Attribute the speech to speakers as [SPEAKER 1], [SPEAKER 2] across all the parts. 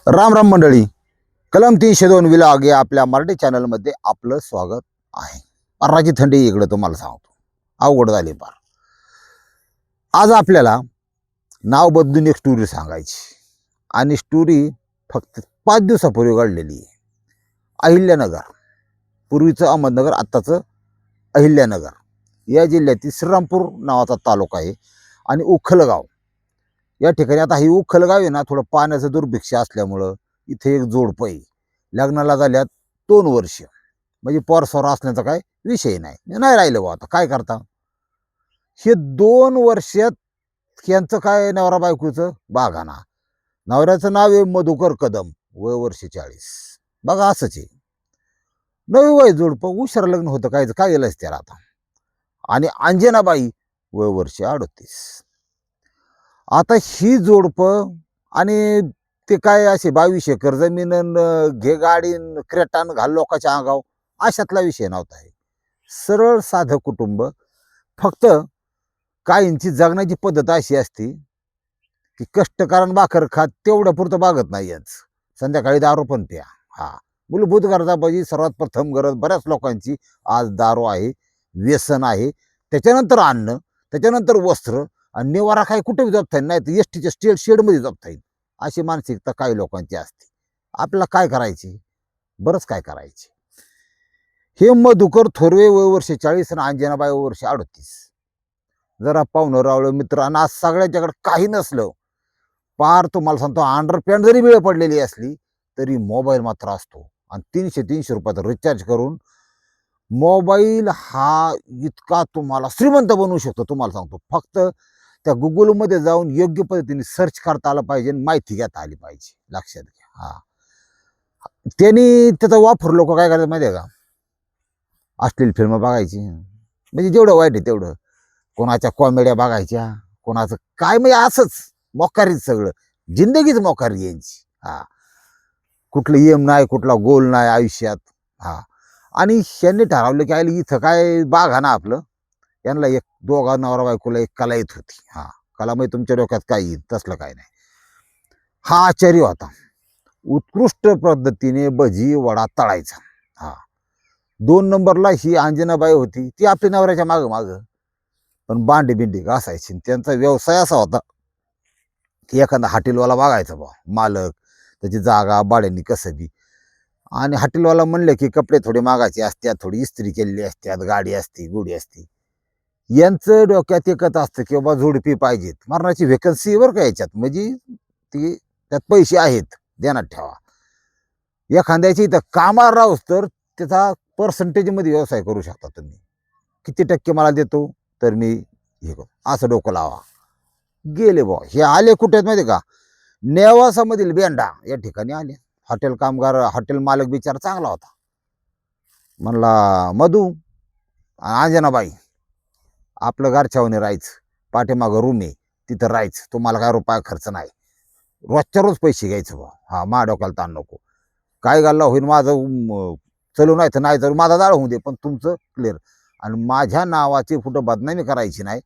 [SPEAKER 1] राम राम मंडळी. कलम 302 विलाग या आपल्या मराठी चॅनलमध्ये आपलं स्वागत आहे. पाराची थंडी इकडे तुम्हाला सांगतो अवघड झाली पार. आज आपल्याला नाव बदलून एक स्टोरी सांगायची आणि स्टोरी फक्त 5 दिवसापूर्वी घडलेली आहे. अहिल्यानगर, पूर्वीचं अहमदनगर, आत्ताचं अहिल्यानगर या जिल्ह्यातील श्रीरामपूर नावाचा तालुका आहे आणि उखलगाव या ठिकाणी. आता ही उखलगाव आहे ना, थोडं पाण्याचं दुर्भिक्ष असल्यामुळं इथे एक जोडपं आहे. लग्नाला झाल्यात 2 वर्ष, म्हणजे पोरसोर असण्याचा काय विषय नाही राहिलं बा. आता काय करता, हे 2 वर्षात यांचं काय नवरा बायकोचं बागाना. नवऱ्याचं नाव आहे मधुकर कदम, वय वर्ष 40. बघा असंच आहे, नवी वय जोडपं, उशिरा लग्न होतं, काय काय गेलंच त्याला आता. आणि अंजनाबाई वय वर्ष 38. आता ही जोडपं आणि ते काय असे 22 एकर जमीन, घे गाडी, क्रेटान घाल लोकांच्या अंगाव, अशातला विषय नव्हता. हे सरळ साधं कुटुंब. फक्त काहींची जगण्याची पद्धत अशी असते की कष्टकरण भाकर खात तेवढ्या पुरतं बागत नाही यांचं. संध्याकाळी दारू पण प्या. हा, मूलभूत गरजा पाहिजे. सर्वात प्रथम गरज बऱ्याच लोकांची आज दारू आहे, व्यसन आहे, त्याच्यानंतर अन्न, त्याच्यानंतर वस्त्र, आणि निवारा काय कुठे जपता येईल, नाही तर एस टीच्या शेडमध्ये जपता येईल, अशी मानसिकता काही लोकांची असते. आपल्याला काय करायची, बरंच काय करायचे. हे मधुकर थोरवे वय वर्ष 40 आणि अंजनाबाई वय वर्ष 38. जरा पाहुणं रावलं मित्र, आणि आज सगळ्यांच्याकडे काही नसलं, पार तुम्हाला सांगतो अंडरपॅन्ट जरी वेळ पडलेली असली तरी मोबाईल मात्र असतो. आणि 300 रुपयाचा रिचार्ज करून मोबाईल हा इतका तुम्हाला श्रीमंत बनवू शकतो. तुम्हाला सांगतो, फक्त त्या गुगलमध्ये जाऊन योग्य पद्धतीने सर्च करता आलं पाहिजे, माहिती घेता आली पाहिजे. लक्षात घ्या. हा, त्यांनी त्याचा वापर लोक काय करायचं माहिती आहे का, अश्लील फिल्म बघायची, म्हणजे जेवढं वाईट आहे तेवढं, कोणाच्या कॉमेड्या बघायच्या, कोणाचं काय, म्हणजे असंच मोकारीच, सगळं जिंदगीच मोकारी यांची. हा, कुठलं एम नाही, कुठला गोल नाही आयुष्यात. हा, आणि ह्यांनी ठरवलं की आयला इथं काय बागा ना आपलं. यांना एक दोघा नवरा बायकोला एक कला येत होती. हा, कला म्हणजे तुमच्या डोक्यात काय येईल तसलं काय नाही. हा आचार्य होता, उत्कृष्ट पद्धतीने भजी वडा तळायचा. हा, 2 नंबरला ही अंजनाबाई होती, ती आपल्या नवऱ्याच्या मागं मागं पण बांडी बिंडी घासायची. त्यांचा व्यवसाय असा होता की एखादा हॉटेलवाला बघायचा बा, मालक, त्याची जागा भाड्याने कसं बी. आणि हॉटेलवाला म्हणले की कपडे थोडे मागायचे असतात, थोडी इस्त्री केलेली असतात, गाडी असते, गुडी असते. यांचं डोक्यात एकच असतं की बाबा जोडपी पाहिजेत, मरणाची व्हेकन्सी वर का याच्यात, म्हणजे ती त्यात पैसे आहेत, ध्यानात ठेवा. एखाद्याची इथं कामाला राहूस तर त्याचा पर्सेंटेजमध्ये व्यवसाय करू शकता तुम्ही. किती टक्के मला देतो तर मी हे करू, असं डोकं लावा. गेले बा. हे आले कुठे माहिती का, नेवासामधील बेंडा या ठिकाणी आले. हॉटेल कामगार, हॉटेल मालक बिचारा चांगला होता. म्हणला मधू अंजनाबाई, आपलं घरच्यावणी राहायचं, पाठीमागं रूम आहे तिथं राहायचं, तुम्हाला काय रुपया खर्च नाही, रोजच्या रोज पैसे घ्यायचं बा. हा, मा डोक्याला ताण नको, काय गाल्ला होईल माझं चलू नाही तर नाही, तर माझा जाळ होऊ दे, पण तुमचं क्लिअर. आणि माझ्या नावाची कुठं बदनामी करायची नाही,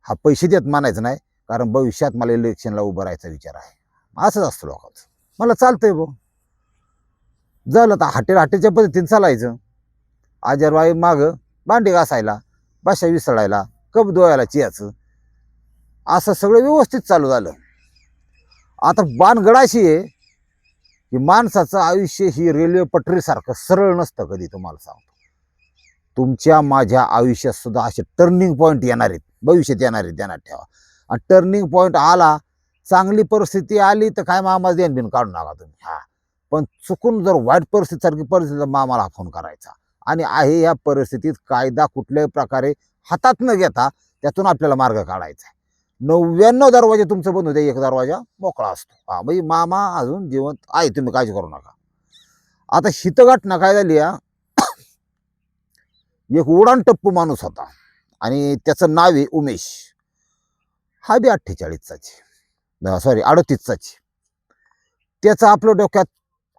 [SPEAKER 1] हा पैसे देत मानायचं नाही, कारण भविष्यात मला इलेक्शनला उभं राहायचा विचार आहे. असंच असतं लोकांचं. मला चालतंय बा, झालं तर हॉटेलच्या पद्धतीने चालायचं. आजरबाई मागं भांडी घासायला, भाषा विसळायला, कप धुवायला चियाचं, असं सगळं व्यवस्थित चालू झालं. आता बाणगड अशी आहे की माणसाचं आयुष्य ही रेल्वे पटरीसारखं सरळ नसतं कधी. तुम्हाला सांगतो, तुमच्या माझ्या आयुष्यात सुद्धा असे टर्निंग पॉईंट येणार आहेत, भविष्यात येणार आहेत, ध्यानात ठेवा. आणि टर्निंग पॉईंट आला, चांगली परिस्थिती आली तर काय मामा देण बिन काढून नका तुम्ही. हा, पण चुकून जर वाईट परिस्थितीसारखी परिस्थिती, मामाला फोन करायचा. आणि आहे या परिस्थितीत कायदा कुठल्याही प्रकारे हातात न घेता त्यातून आपल्याला मार्ग काढायचा आहे. 99 दरवाजे तुमचं बंद होते, एक दरवाजा मोकळा असतो. हा, म्हणजे मामा अजून जिवंत आहे, तुम्ही काळजी करू नका. आता हितघटना काय झाली, एक उडाण टप्पू माणूस होता आणि त्याचं नाव आहे उमेश. हा बी 48चाची, सॉरी 38चाची. त्याचं आपल्या डोक्यात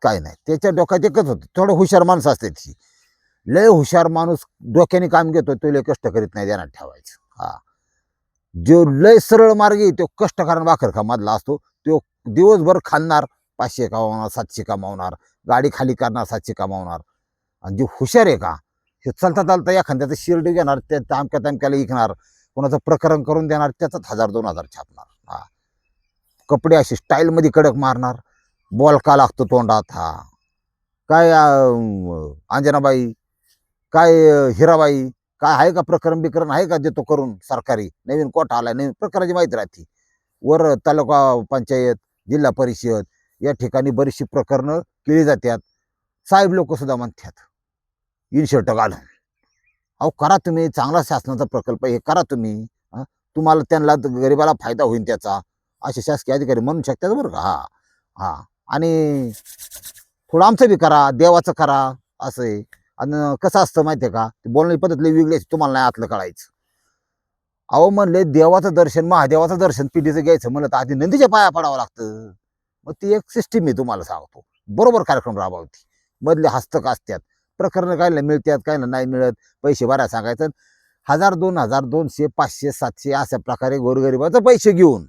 [SPEAKER 1] काय नाही, त्याच्या डोक्यात एकच होतं, थोडं हुशार माणसं असते ती. लय हुशार माणूस डोक्याने काम घेतो, तो लय कष्ट करीत नाही, ध्यानात ठेवायचं. हा, जो लय सरळ मार्गी तो कष्टकरण भाकर खा मधला असतो, तो दिवसभर खाणार, 500 कमावणार, 700 कमावणार, गाडी खाली करणार, 700 कमावणार. आणि जे हुशार आहे का, हे चालता चालता एखाद्याचं शिर्डी घेणार, त्या तामक्या तामक्याला विकणार, कोणाचं प्रकरण करून देणार, त्याचाच 1000-2000 छापणार. हा, कपडे असे स्टाईलमध्ये कडक मारणार, बोलका लागतो तोंडात. हा, काय अंजनाबाई, काय हिराबाई, काय आहे का प्रकरण बिकरण आहे का, देतो करून सरकारी, नवीन कोटा आलाय, नवीन प्रकाराची माहिती राहते. वर तालुका पंचायत, जिल्हा परिषद या ठिकाणी बरीचशी प्रकरणं केली जातात. साहेब लोक सुद्धा म्हणतात इनशर्ट घालून, अहो करा तुम्ही, चांगला शासनाचा प्रकल्प हे करा तुम्ही. तुम्हाला त्यांना गरिबाला फायदा होईल त्याचा, असे शासकीय अधिकारी म्हणू शकतात बरं का. हा हा, आणि थोडं आमचं बी करा, देवाचं करा, असं आहे. आणि कसं असतं माहिती आहे का, बोलण्याची पद्धत लई वेगळी असते, तुम्हाला नाही आतलं कळायचं. अहो म्हणले देवाचं दर्शन, महादेवाचं दर्शन पिढीचं घ्यायचं म्हणलं तर आधी नंदीच्या पाया पडावं लागतं. मग ती एक सिस्टीम मी तुम्हाला सांगतो, बरोबर कार्यक्रम राबवती, मधले हस्तक असतात, प्रकरणं कायला मिळतात कायला नाही मिळत, पैसे भरायला सांगायचं, 1000, 2000, 200, 500, 700 अशा प्रकारे गोरगरिबाचं पैसे घेऊन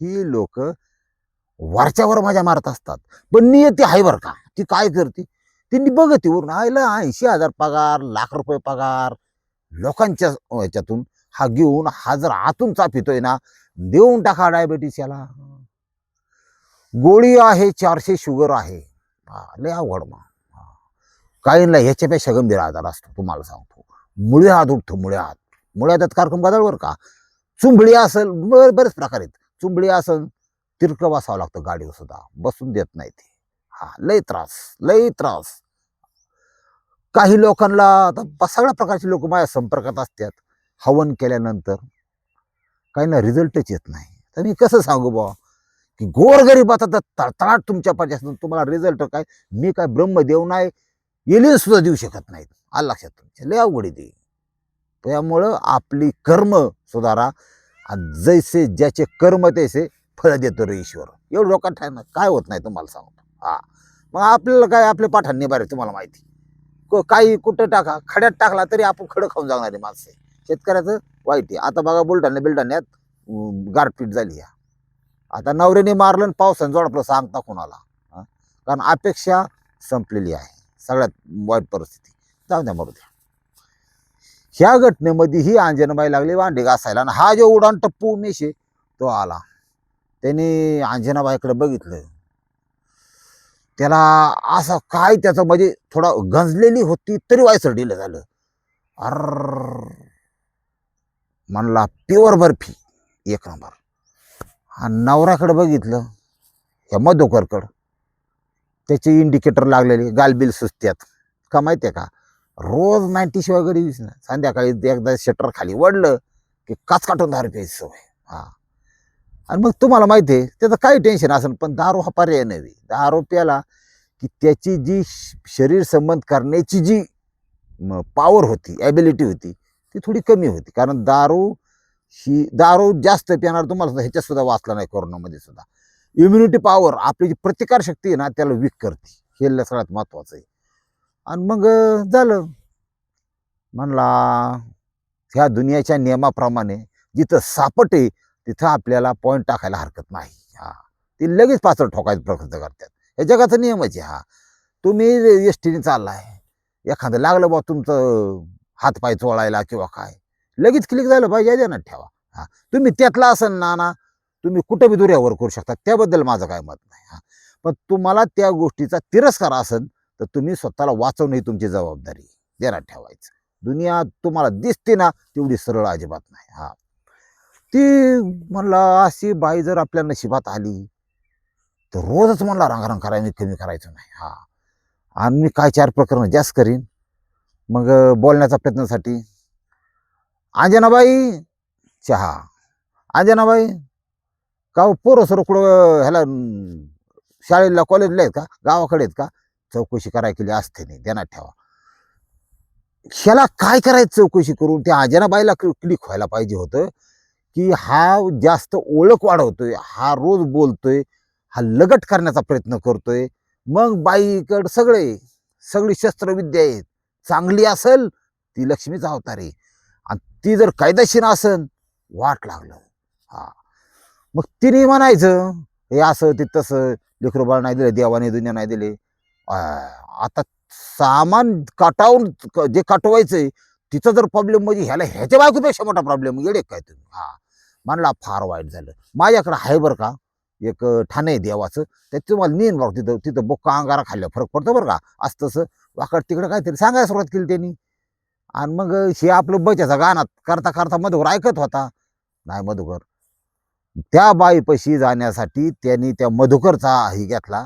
[SPEAKER 1] ही लोक वरच्यावर मजा मारत असतात. पण नियती आहे बरं का, ती काय करते, त्यांनी बघते वरून आयला 80,000 पगार, ₹1,00,000 पगार लोकांच्या ह्याच्यातून हा घेऊन, हा जर आतून चापितोय ना, देऊन टाका डायबिटीस याला. गोळी आहे 400 शुगर आहे. लय अवघड. मग काहींना ह्याच्यापेक्षा गंभीर आजार असतो, तुम्हाला सांगतो. मुळे हात उठतो, मुळे हात, मुळे हातात कार्यक्रम बदलवर का, चुंबळी असेल, बरेच प्रकार आहेत. चुंबळी असेल, तिरकं बसावं लागतं गाडीवर सुद्धा, बसून देत नाही ते. हा, लय त्रास, लय त्रास. काही लोकांना आता सगळ्या प्रकारचे लोक माझ्या संपर्कात असतात, हवन केल्यानंतर काहींना रिझल्टच येत नाही. तर मी कसं सांगू बुवा, की गोरगरीबाचा तर तळतळाट तुमच्या पाठी, तुम्हाला रिझल्ट काय, मी काय ब्रह्मदेव नाही, एलियन सुद्धा देऊ शकत नाहीत. आलं लक्षात तुमच्या, लय अवघड आहे. त्यामुळं आपली कर्म सुधारा, आणि जैसे ज्याचे कर्म तैसे फळ देतो रे ईश्वर. एवढं डोक्यात ठेवणं काय होत नाही, तुम्हाला सांगतो. हा, मग आपल्याला काय, आपले पाठांनी निभार आहे, तुम्हाला माहिती. काही कुठं टाका, खड्यात टाकला तरी आपण खडं खाऊन जाणारी माणसं आहे. शेतकऱ्याचं वाईट आहे. आता बघा बुलढाण्यात गारपीट झाली. आता नवऱ्याने मारलं आणि पावसाने जोडपलं, सांगता कोणाला. कारण अपेक्षा संपलेली आहे, सगळ्यात वाईट परिस्थिती. जाऊ द्या, मरू द्या. ह्या घटनेमध्ये ही अंजनाबाई लागली भांडी घासायला, आणि हा जो उडान टप्पू उमेश आहे तो आला. त्याने अंजनाबाईकडे बघितलं, त्याला असं काय त्याचं म्हणजे थोडा गंजलेली होती तरी वायसरडीलं झालं. अर म्हणला प्युअर बर्फी, एक नंबर. हा, नवऱ्याकडे बघितलं, ह्या मधोकरकडं, त्याचे इंडिकेटर लागलेले, गालबिल सुस्त्यात का माहितीये का, रोज 90 शिवाय गडी दिसणार. संध्याकाळी एकदा शटर खाली वडलं की काच काटून दारू प्यायची सवय. हा, आणि मग तुम्हाला माहिती आहे त्याचं काही टेन्शन असेल, पण दारू हा पर्याय नव्हे. दारू प्याला की त्याची जी शरीर संबंध करण्याची जी पॉवर होती, ॲबिलिटी होती, ती थोडी कमी होती. कारण दारू जास्त पिणार, तुम्हाला ह्याच्यात सुद्धा वाचला नाही कोरोनामध्ये सुद्धा, इम्युनिटी पॉवर, आपली जी प्रतिकारशक्ती आहे ना, त्याला वीक करते. हे सगळ्यात महत्वाचं आहे. आणि मग झालं, म्हणला ह्या दुनियाच्या नियमाप्रमाणे जिथं सापट आहे तिथं आपल्याला पॉईंट टाकायला हरकत नाही. हा, ती लगेच पाचड ठोकायचा प्रयत्न करतात. हे जगाचा नियमच आहे. हा, तुम्ही एसटीने चाललाय, एखादं लागलं बा तुमचं हातपाय चोळायला किंवा काय, लगेच क्लिक झालं पाहिजे, ध्यानात ठेवा. हा, तुम्ही त्यातला असेल ना, तुम्ही कुठं बी दुऱ्यावर करू शकता, त्याबद्दल माझं काय मत नाही. हा, पण तुम्हाला त्या गोष्टीचा तिरस्कार असेल तर तुम्ही स्वतःला वाचवणं ही तुमची जबाबदारी, ध्यानात ठेवायचं. दुनिया तुम्हाला दिसते ना तेवढी सरळ अजिबात नाही. हा, ती म्हणला अशी बाई जर आपल्या नशिबात आली तर रोजच म्हणला रांगारांग करायला, मी कमी करायचं नाही. हा, आणि मी काय 4 प्रकरण जास्त करीन. मग बोलण्याचा प्रयत्नासाठी, अंजनाबाई चहा, अंजनाबाई का पोरं सर कुठं ह्याला शाळेला कॉलेजला आहेत का, गावाकडे आहेत का, चौकशी करायला केली असते नाही, ध्यानात ठेवा. ह्याला काय करायचं चौकशी करून, त्या अंजनाबाईला क्लिक व्हायला पाहिजे होतं की हा जास्त ओळख वाढवतोय, हा रोज बोलतोय, हा लगट करण्याचा प्रयत्न करतोय. मग बाईकड सगळी शस्त्रविद्या आहेत. चांगली असेल ती लक्ष्मीचा अवतार आहे, आणि ती जर कायदेशीर असेल वाट लागलं. हा, मग तिने म्हणायचं हे असं ते तसं, लेकरू बाळ नाही दिलं, देवाने दुनिया नाही दिले. आता सामान काटावून जे काटवायचंय तिथं जर प्रॉब्लेम म्हणजे ह्याच्या बायकोपेक्षा मोठा प्रॉब्लेम, येडे काय तुम्ही. हा, म्हणला फार वाईट झालं. माझ्याकडे आहे बरं का एक ठाणे आहे देवाचं, त्याचं तुम्हाला नेन बघ, तिथं तिथं बोक्का अंगारा खाल्ल्या फरक पडतो बरं का. असं तसं वाकड तिकडं काहीतरी सांगायला सुरुवात केली त्यांनी. आणि मग हे आपलं बच्याचा गाणं करता करता मधुकर ऐकत होता. नाही मधुकर, त्या बाईपाशी जाण्यासाठी त्यांनी त्या मधुकरचा ही घेतला.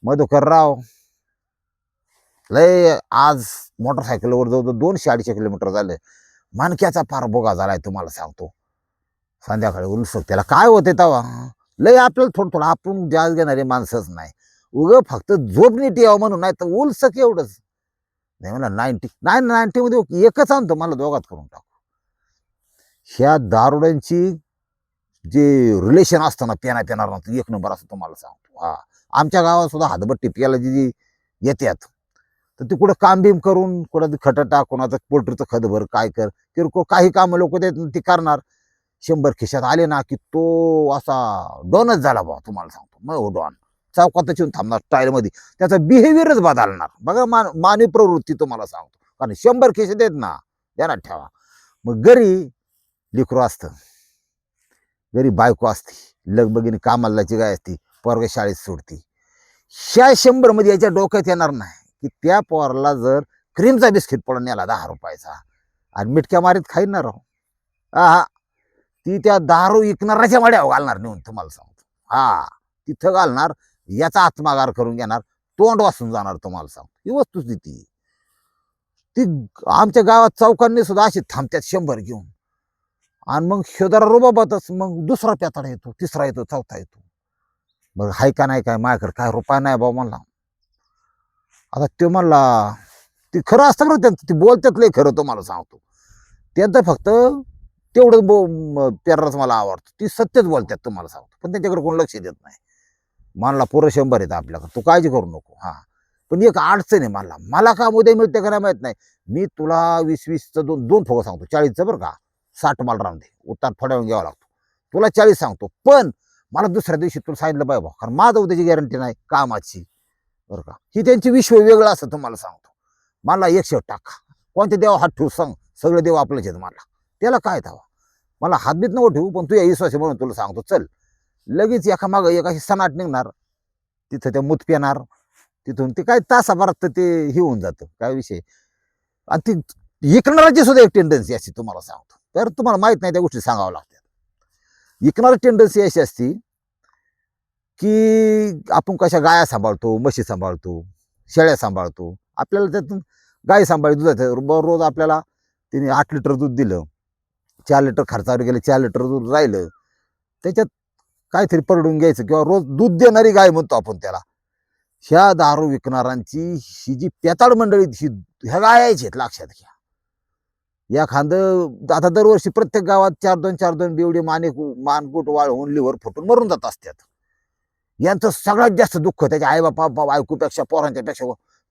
[SPEAKER 1] मधुकरराव लय आज मोटरसायकलवर जवळ 200-250 किलोमीटर झाले. मानक्याचा फार बोगा झालाय तुम्हाला सांगतो. संध्याकाळी उलसक त्याला काय होते तेव्हा. लय आपल्याला थोडं थोडं आपण जाज घेणारे माणसंच नाही. उगं फक्त झोप नीट यावं म्हणून, नाही तर उलसक एवढंच. नाही म्हणा 90 मध्ये एकच आणतो, मला दोघात करून टाकू. ह्या दारुड्यांची जे रिलेशन असतं ना, पेणार नव्हतं एक नंबर असं तुम्हाला सांगतो. हा, आमच्या गावात सुद्धा हातभट्टी प्यायला जी येतात, तर ते कुठं काम बिम करून, कुठं खटटा, कोणाचं पोल्ट्रीचं खत भर, काय कर किरकोळ काही कामं लोक देत ती करणार. 100 खिशात आले ना की तो असा डॉनच झाला बा, तुम्हाला सांगतो. मग हो डॉन चौकात येऊन थांबणार स्टाईलमध्ये, त्याचा बिहेवियरच बदलणार बघा. मानवी प्रवृत्ती तुम्हाला सांगतो. कारण 100 खिशे देत ना, ध्यानात ठेवा. मग घरी लेकरू असतं, घरी बायको असते, लगबगीने कामाला जायची गाय असती, पोरगा शाळेत सोडती. ह्या 100 मध्ये याच्या डोक्यात येणार नाही की त्या पोराला जर क्रीमचा बिस्किट पडून नेला 10 रुपयाचा आणि मिटक्या मारीत खाईन ना राव. हा, ती त्या दारू विकणाऱ्याच्या माड्यावर घालणार नेऊन, तुम्हाला सांगतो. हा, तिथं घालणार, याचा आत्मागार करून घेणार, तोंड वाचून जाणार, तुम्हाला सांगतो. ही वस्तुस्थिती ती आमच्या गावात चौकांनी सुद्धा अशी थांबत्यात 100 घेऊन. आणि मग शेजारा रुबाबातच मग दुसरा प्याताडा येतो, तिसरा येतो, चौथा येतो. बघ हाय का नाही काय माझ्याकडे काय रुपया नाही बाबा म्हणला. आता ते म्हणला ते खरं असतं बरं त्यांचं, ते बोलतात लय खरं तुम्हाला सांगतो. त्यांचं फक्त तेवढं पेरच मला आवडतं, ती सत्यच बोलतात तुम्हाला सांगतो. पण त्यांच्याकडे कोण लक्ष देत नाही. मानला पुरं 100 येतं आपल्याकडे, तू काळजी करू नको. हा, पण एक अडचण आहे मला काम उद्या मिळते का नाही माहित नाही. मी तुला 20-20चं दोन फोगं सांगतो, 40चं बरं का. 60 मला राहून दे, उतार फडावून घ्यावा लागतो. तुला 40 सांगतो, पण मला दुसऱ्या दिवशी तुला सांगितलं पाहिजे, कारण माझं उद्याची गॅरंटी नाही कामाची बरं का. ही त्यांची विश्व वेगळं असं तुम्हाला सांगतो. मला 100 टाका, कोणत्या देवा हात ठेवू सांग, सगळे देव आपलेच आहेत मला. त्याला काय धावा, मला हातबीत नको ठेवू, पण तू या विश्वासी म्हणून तुला सांगतो चल. लगेच एका मागं एक अशी सनाट निघणार, तिथं त्या मूत पेणार, तिथून ते काय तासाभरात तर ते हे होऊन जातं, काय विषय. आणि ती विकणाराची सुद्धा एक टेंडन्सी असते तुम्हाला सांगतो. तर तुम्हाला माहित नाही त्या गोष्टी सांगाव्या लागतात. विकणारी टेंडन्सी अशी असती की आपण कशा गाया सांभाळतो, म्हशी सांभाळतो, शेळ्या सांभाळतो. आपल्याला त्यातून गाय सांभाळली, दुधाचं रोज आपल्याला तिने 8 लिटर दूध दिलं, 4 लिटर खर्चावर गेले, 4 लिटर दूध राहिलं, त्याच्यात काहीतरी परडून घ्यायचं, किंवा रोज दूध देणारी गाय म्हणतो आपण त्याला. ह्या दारू विकणाऱ्यांची ही जी पेताड मंडळी ही ह्या गायाची आहेत, लक्षात घ्या. या आता दरवर्षी प्रत्येक गावात 4-2 बेवडे मानकूट वाळवून लिव्हर फुटून मरून जात असतात. यांचं सगळ्यात जास्त दुःख त्याच्या आई बापा बायकोपेक्षा, पोरांच्या पेक्षा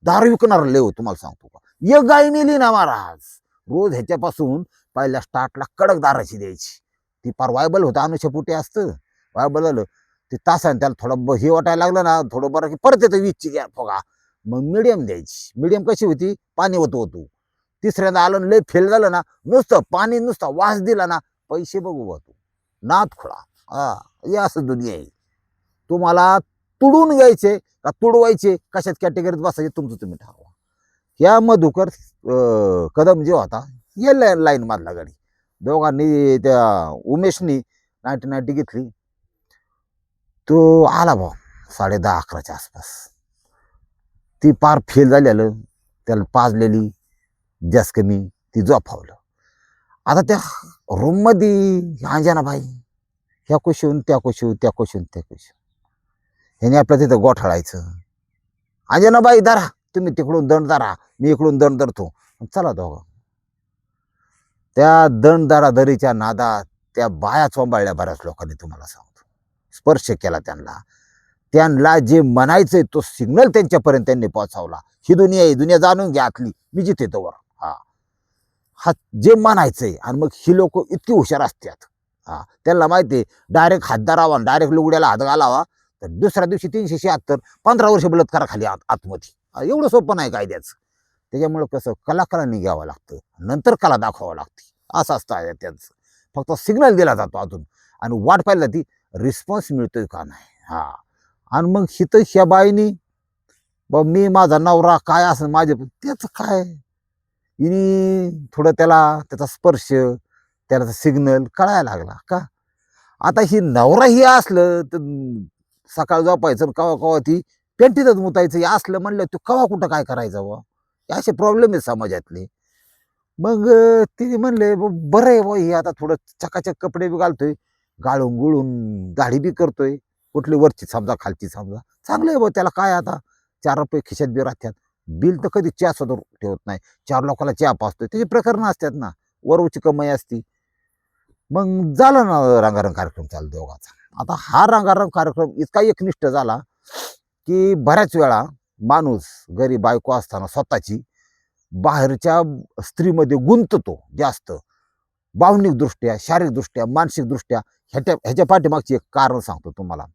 [SPEAKER 1] दारू विकणार लय हो, तुम्हाला सांगतो का. एक गाय नेली ना महाराज, रोज ह्याच्यापासून पहिल्या स्टार्टला कडक दाराची द्यायची. ती फार वायबल होतं, अनुष्यपोटी असतं, वायबल झालं ते तासाने त्याला थोडं हे वाटायला लागलं ना, थोडं बरं की परत येतं 20ची घ्या फोगा. मग मिडियम द्यायची. मिडियम कशी होती, पाणी होतो. तिसऱ्यांदा आलं लय फेल झालं ना, नुसतं पाणी, नुसता वास दिला ना, पैसे बघू बा तू नाद खोळा. हा, हे असं दुनिया आहे. तुम्हाला तुडून घ्यायचे का तुडवायचे, कशात कॅटेगरीत बसायचे तुमचं तुम्ही ठरवा. ह्या मधुकर कदम जे होता, या लाईन मधला गाडी, दोघांनी त्या उमेशनी 90 घेतली. तो आला भाऊ 10:30-11च्या आसपास. ती पार फेल झालेलं, त्याला पाजलेली जास्त कमी, ती जोफावलं. आता त्या रूम मध्ये अंजनाबाई ह्या कुशीहून त्या कुशीहून, त्या कुशीहून त्या कुशीहून, ह्याने आपलं तिथं गोठाळायचं. अंजनाबाई धरा, तुम्ही तिकडून दंड धरा, मी इकडून दंड धरतो, चला दोघं. त्या दंड धराधरीच्या नादात त्या बाया चोंबाळल्या बऱ्याच लोकांनी, तुम्हाला सांगतो. स्पर्श केला त्यांना जे म्हणायचंय तो सिग्नल त्यांच्यापर्यंत त्यांनी पोहोचवला. ही दुनिया जाणून घ्या आतली, मी जिथे तोवर. हा, जे म्हणायचंय. आणि मग ही लोक इतकी हुशार असतात, हा, त्यांना माहिती आहे डायरेक्ट हात धरावा डायरेक्ट लुगड्याला हात घालावा तर दुसऱ्या दिवशी 376 15 वर्ष बलात्काराखाली आतमध्ये. एवढं सोपं नाही कायद्याचं. त्याच्यामुळं कसं कलाकारांनी घ्यावं लागतं, नंतर कला दाखवावं लागते, असं असतं त्यांचं. फक्त सिग्नल दिला जातो अजून आणि वाट पाहिली ती रिस्पॉन्स मिळतोय का नाही. हा, आणि मग हिथं ह्या बाईनी मी माझा नवरा काय असं माझे त्याचं काय, हिनी थोडं त्याचा स्पर्श त्याला सिग्नल कळायला लागला का. आता ही नवरा ही असलं तर सकाळ झोपायचं कवा कवा ती पेंटीतच मुतायचं, हे असलं म्हणलं तू कवा कुठं काय करायचं बा. असे प्रॉब्लेम आहेत समाजातले. मग तिने म्हणले बरं आहे बा, हे आता थोडं चकाचक कपडे बी घालतोय, गाळून गुळून दाढी बी करतोय, कुठली वरची समजा खालची समजा, चांगलं आहे बा. त्याला काय आता 4 रुपये खिशात बी राहतात. बिल तर कधी चहा सुद्धा ठेवत नाही, 4 लोकांना चहा पाचतोय, त्याची प्रकरणं असतात ना, वरवची कमाई असती. मग झालं ना रंगारंग कार्यक्रम चालू दोघांचा. आता हा रंगारंग कार्यक्रम इतका एकनिष्ठ झाला की बऱ्याच वेळा माणूस घरी बायको असताना स्वतःची बाहेरच्या स्त्रीमध्ये गुंततो जास्त. भावनिकदृष्ट्या, शारीरिकदृष्ट्या, मानसिकदृष्ट्या ह्याच्या पाठीमागची एक कारण सांगतो तुम्हाला.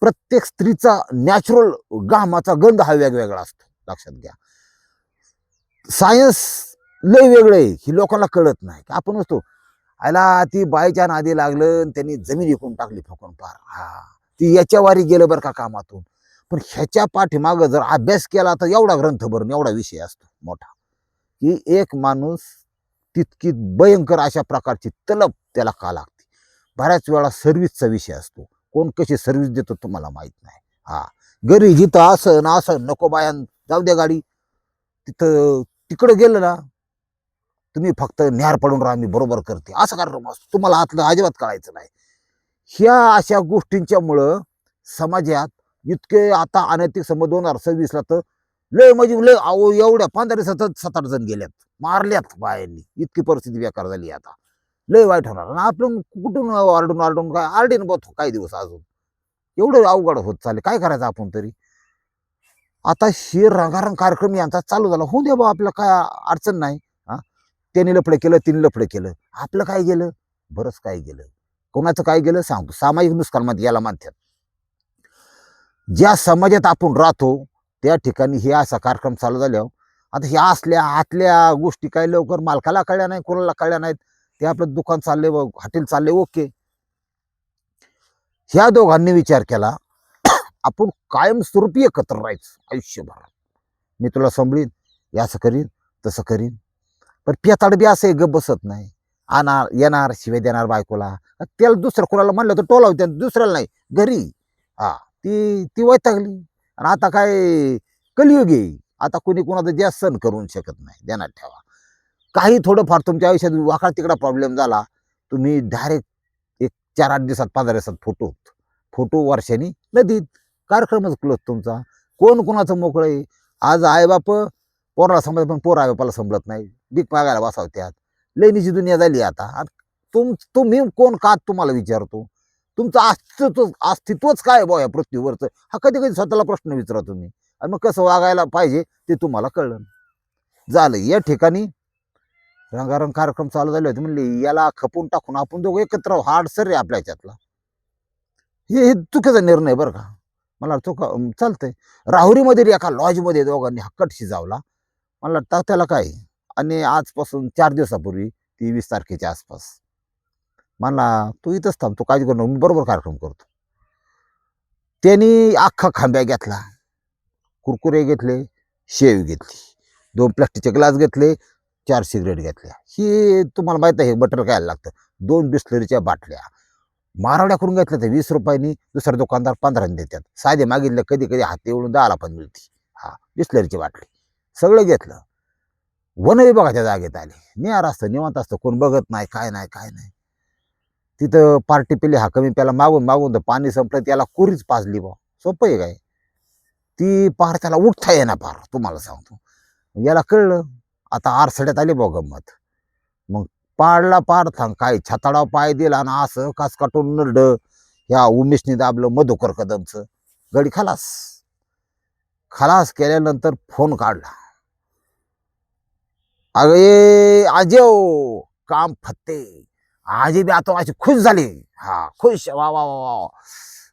[SPEAKER 1] प्रत्येक स्त्रीचा नॅचरल घामाचा गंध हा वेगवेगळा असतो, लक्षात घ्या. सायन्स लय वेगळं आहे, ही लोकांना कळत नाही. आपण असतो आयला ती बाईच्या नादी लागलं त्यांनी जमीन विकून टाकली फकून पार. हा, ती याच्या वारी गेलं बरं का कामातून. पण ह्याच्या पाठीमागं जर अभ्यास केला तर एवढा ग्रंथ भरून एवढा विषय असतो मोठा, की एक माणूस तितकी भयंकर अशा प्रकारची तलब त्याला का लागते. बऱ्याच वेळा सर्व्हिसचा विषय असतो, कोण कशी सर्व्हिस देतो तुम्हाला माहित नाही. हा, घरी जिथं असं ना असं नको बायान जाऊ द्या गाडी, तिथं तिकडं गेलं ना तुम्ही फक्त न्यार पडून राहा, मी बरोबर करते, असं कार्यक्रम असतो, तुम्हाला आतलं अजिबात कळायचं नाही. ह्या अशा गोष्टींच्यामुळं समाजात इतके आता अनैतिक संबंध 2026ला तर लय म्हणजे लय, अहो एवढ्या 15 दिवसात 7-8 जण गेल्यात, मारल्यात बायांनी, इतकी परिस्थिती बेकार झाली आता. लय वाईट होणार. आणि आपण कुठून आरडून आरडून काय आरडीन बघतो काही दिवस अजून, एवढं अवघड होत चालले, काय करायचं आपण तरी. आता हे रंगारंग कार्यक्रम यांचा चालू झाला, होऊ दे बा, आपलं काय अडचण नाही. हा, त्यांनी लफडे केलं, तिने लफडे केलं, आपलं काय गेलं, बरंच काय गेलं. कोणाचं काय गेलं सांगतो, सामाजिक नुकसानमध्ये याला मानतात. ज्या समाजात आपण राहतो त्या ठिकाणी हे असा कार्यक्रम चालू झाल्यावर आता ह्या असल्या आतल्या गोष्टी काही लवकर मालकाला कळल्या नाही, कोणाला कळल्या नाहीत. ते आपलं दुकान चालले, हॉटेल चालले, ओके. ह्या दोघांनी विचार केला आपण कायमस्वरूपी एकत्र राहायचं आयुष्यभर. मी तुला सांभाळीन, हे असं करीन तसं करीन. पण पेताड बी असं गप बसत नाही, आणणार येणार शिवाय देणार बायकोला. त्याला दुसरं कोणाला म्हणलं तर टोलाव, त्या दुसऱ्याला नाही घरी. हा, ती ती वैतागली. आणि आता काय कलियुग आहे, आता कुणी कोणाचं जास्त सण करू शकत नाही, ध्यानात ठेवा. काही थोडंफार तुमच्या आयुष्यात वाकडा तिकडा प्रॉब्लेम झाला, तुम्ही डायरेक्ट एक 4-8 दिवसात 15 दिवसात फोटो वर्षांनी नदीत, कार्यक्रमच क्लोज तुमचा. कोण कोणाचं मोकळं आहे. आज आईबाप पोराला सांभाळत पण पोर आईबापाला सांभाळत नाही, भीक मागायला बसावत्यात. लेणीची दुनिया झाली आता. तुम्ही कोण का तुम्हाला विचारतो, तुमचं अस्तित्वच काय बो या पृथ्वीवरचं, हा कधी कधी स्वतःला प्रश्न विचारा तुम्ही. आणि मग कसं वागायला पाहिजे ते तुम्हाला कळलं. झालं या ठिकाणी रंगारंग कार्यक्रम चालू झाले होते, म्हणले याला खपून टाकून आपण दोघं एकत्र राहू, हा अडसर आहे आपल्या ह्याच्यातला. हे चुकीचा निर्णय बरं का, मला चालतंय. राहुरीमध्ये एका लॉजमध्ये दोघांनी हक्कट शिजावला. मला त्याला काय. आणि आजपासून 4 दिवसापूर्वी 23 तारखेच्या आसपास म्हणला तू इथंच थांब, तू काळजी करू नको, मी बरोबर कार्यक्रम करतो. त्यांनी अख्खा खांब्या घेतला, कुरकुरे घेतले, शेव घेतली, 2 प्लास्टिकचे ग्लास घेतले, 4 सिगरेट घेतल्या. ही तुम्हाला माहित आहे बटर खायला लागतं. 2 बिस्लरीच्या बाटल्या मारवड्या करून घेतल्या तर 20 रुपयांनी, दुसरा दुकानदार 15 देतात. साधे मागितले कधी कधी हात एवढून 10ला पण मिळते. हा, बिस्लरीची बाटली सगळं घेतलं. वन विभागाच्या जागेत आले, निवार असतं, निवांत असतं, कोण बघत नाही, काय नाही काय नाही. तिथं पार्टी पिली, हा कमी प्याला, मागून मागून तर पाणी संपलं, त्याला कुरीच पाजली बा. सोपं आहे काय, ती पार त्याला उठता येणार पार, तुम्हाला सांगतो. याला कळलं आता आरसड्यात आली बा गंमत. मग पाडला पाड थांब, काय छाताडाव पाय दिला आणि असं कास काटून नरड ह्या उमेशने दाबलं मधुकर कदमचं. गडी खलास. खलास केल्यानंतर फोन काढला, अगे आजेव काम फत्ते, आजी बी आता अशी खुश झाली. हा खुश, वा वा वा वा.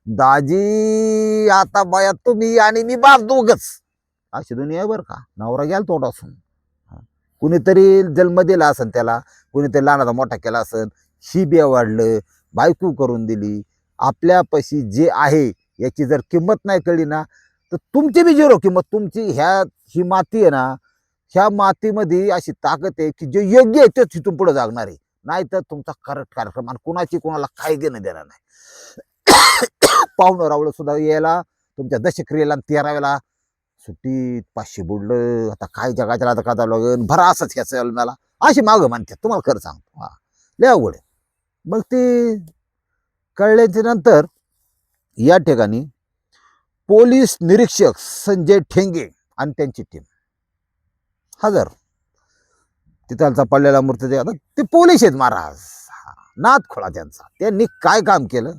[SPEAKER 1] दाजी आता बाया तुम्ही आणि मी बाप दोघच, अशी दुनिया आहे बरं का. नवरा गेला तोंड असून. कुणीतरी जन्म दिला असेल त्याला, कुणीतरी लहानाचा मोठा केला असेल, ही बी वाढलं, बायको करून दिली. आपल्यापाशी जे आहे याची जर किंमत नाही कळली ना, तर तुमची बी झिरो किंमत. तुमची ही माती आहे ना, ह्या मातीमध्ये अशी ताकद आहे की जे योग्य आहे तेच तिथून पुढे जागणार आहे. नाही तर तुमचा करेक्ट कार्यक्रम आणि कुणाची कोणाला काही देणं देणार नाही. पाहुणं रावलं सुद्धा यायला तुमच्या दशक्रियेला 13व्याला सुट्टीत 500 बुडलं. आता काय जगाच्या आता का लागेल भरा असंच ह्याचं मला अशी मागं म्हणतात. तुम्हाला खरं सांगतो, हा लय अवघड आहे. मग ते कळल्याच्या नंतर या ठिकाणी पोलीस निरीक्षक संजय ठेंगे आणि त्यांची टीम हजर. तिथालचा पडलेला मृतदेह, आता ते पोलीस आहेत महाराज, नाद खोळा त्यांचा. त्यांनी काय काम केलं,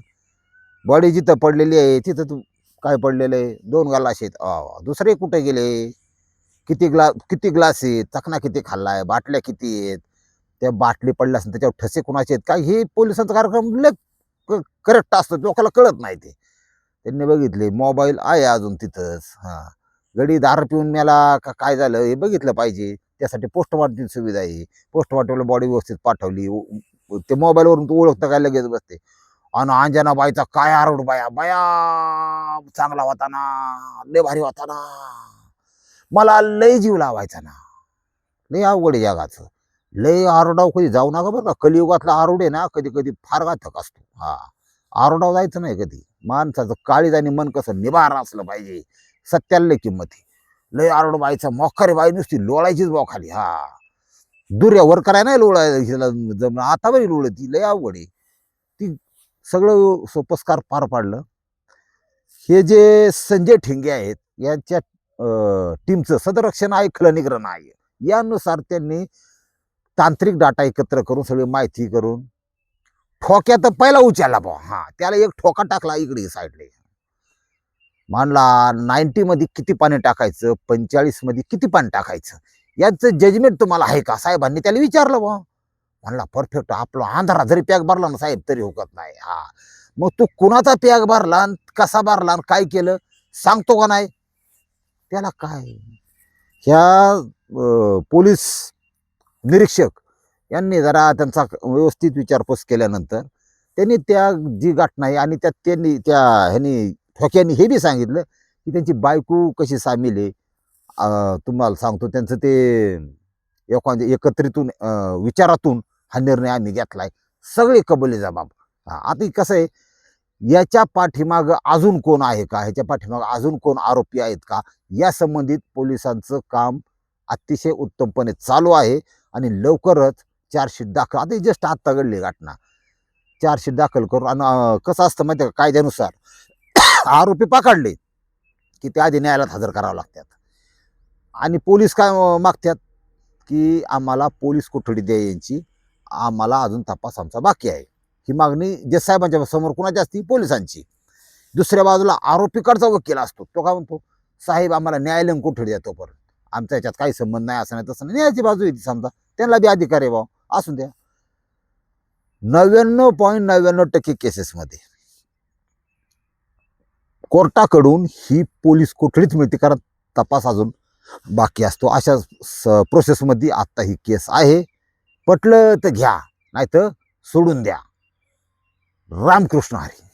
[SPEAKER 1] बॉडी जिथं पडलेली आहे तिथं काय पडलेलं आहे, 2 गलास आहेत. दुसरे कुठे गेले, किती ग्लास आहेत, चकना किती खाल्लाय, बाटल्या किती आहेत, त्या बाटली पडल्या असेल त्याच्यावर ठसे कुणाचे आहेत काय, हे पोलिसांचा कार्यक्रम करेक्ट असतो, लोकांना कळत नाही. ते त्यांनी बघितले. मोबाईल आहे अजून तिथंच. गडी दारू पिऊन मेला का काय झालं हे बघितलं पाहिजे. त्यासाठी पोस्टमॉर्टमची सुविधा आहे. पोस्टमॉर्टमला बॉडी व्यवस्थित पाठवली. ते मोबाईलवरून तू ओळखता काय लगेच बसते. आणि अंजनाबाईचा काय आरोड, बाया बाया चांगला होता ना, लय भारी होता ना, मला लय जीव लावायचा ना. लय अवघड आहे जगाचं. लय आरोडाव कधी जाऊ नका बरं का. कलियुगातला आरोड आहे ना कधी कधी फार घातक असतो. आरोडाव जायचं नाही कधी. माणसाचं काळीज आणि मन कसं निभार असलं पाहिजे. सत्याला लय किंमत आहे. लय आरोड बाईचा मोखारी बाई नुसती लोळायचीच बॉ खाली. दुर्यावर कराय नाही लोळायला आता बरी लोळती. लय अवघड आहे. ती सगळं सोपस्कार पार पाडलं. हे जे संजय ठेंगे आहेत यांच्या टीमचं सदरक्षण आहे, खलनिग्रहण आहे. यानुसार त्यांनी तांत्रिक डाटा एकत्र करून सगळी माहिती करून ठोक्यात पहिला उचलला बा. त्याला एक ठोका टाकला इकडे साईडला. मानला 90 मध्ये किती पाणी टाकायचं, 45 मध्ये किती पाणी टाकायचं, याचं जजमेंट तुम्हाला आहे का, साहेबांनी त्याला विचारलं बा. म्हणला परफेक्ट. आपला अंधारा जरी पॅक भरला ना साहेब तरी होत नाही. मग तू कुणाचा पॅक भरला, कसा भरला, काय केलं सांगतो का नाही. त्याला काय, ह्या पोलीस निरीक्षक यांनी जरा त्यांचा व्यवस्थित विचारपूस केल्यानंतर त्यांनी त्या जी घटना आहे आणि त्यात त्यांनी ह्यांनी ठोक्यांनी हे बी सांगितलं की त्यांची बायको कशी सामील आहे. तुम्हाला सांगतो त्यांचं ते एकत्रितून विचारातून हा निर्णय आम्ही घेतलाय. सगळे कबुली जबाब. आता कसं आहे, याच्या पाठीमागं अजून कोण आहे का, ह्याच्या पाठीमागं अजून कोण आरोपी आहेत का, या संबंधित पोलिसांचं काम अतिशय उत्तमपणे चालू आहे. आणि लवकरच चार्जशीट दाखल, आता जस्ट आत्ता घडली घटना, चार्जशीट दाखल करून. आणि कसं असतं माहिती आहे का, कायद्यानुसार आरोपी पकडले की ते आधी न्यायालयात हजर करावं लागतात. आणि पोलीस काय मागतात की आम्हाला पोलीस कोठडी द्या यांची, आम्हाला अजून तपास आमचा बाकी आहे. ही मागणी जे साहेबांच्या समोर कुणाची असती, पोलिसांची. दुसऱ्या बाजूला आरोपीकडचा वकील असतो, तो काय म्हणतो, साहेब आम्हाला न्यायालयीन कोठडी द्या, तोपर्यंत आमचा याच्यात काही संबंध नाही, असं नाही तसं नाही. न्यायाची बाजू येते समजा, त्यांना बी अधिकार आहे बा, असून द्या. 99.99% केसेसमध्ये कोर्टाकडून ही पोलीस कोठडीच मिळते, कारण तपास अजून बाकी असतो. अशा प्रोसेसमध्ये आत्ता ही केस आहे. पटलं तर घ्या, नाही तर सोडून द्या. रामकृष्ण हरी.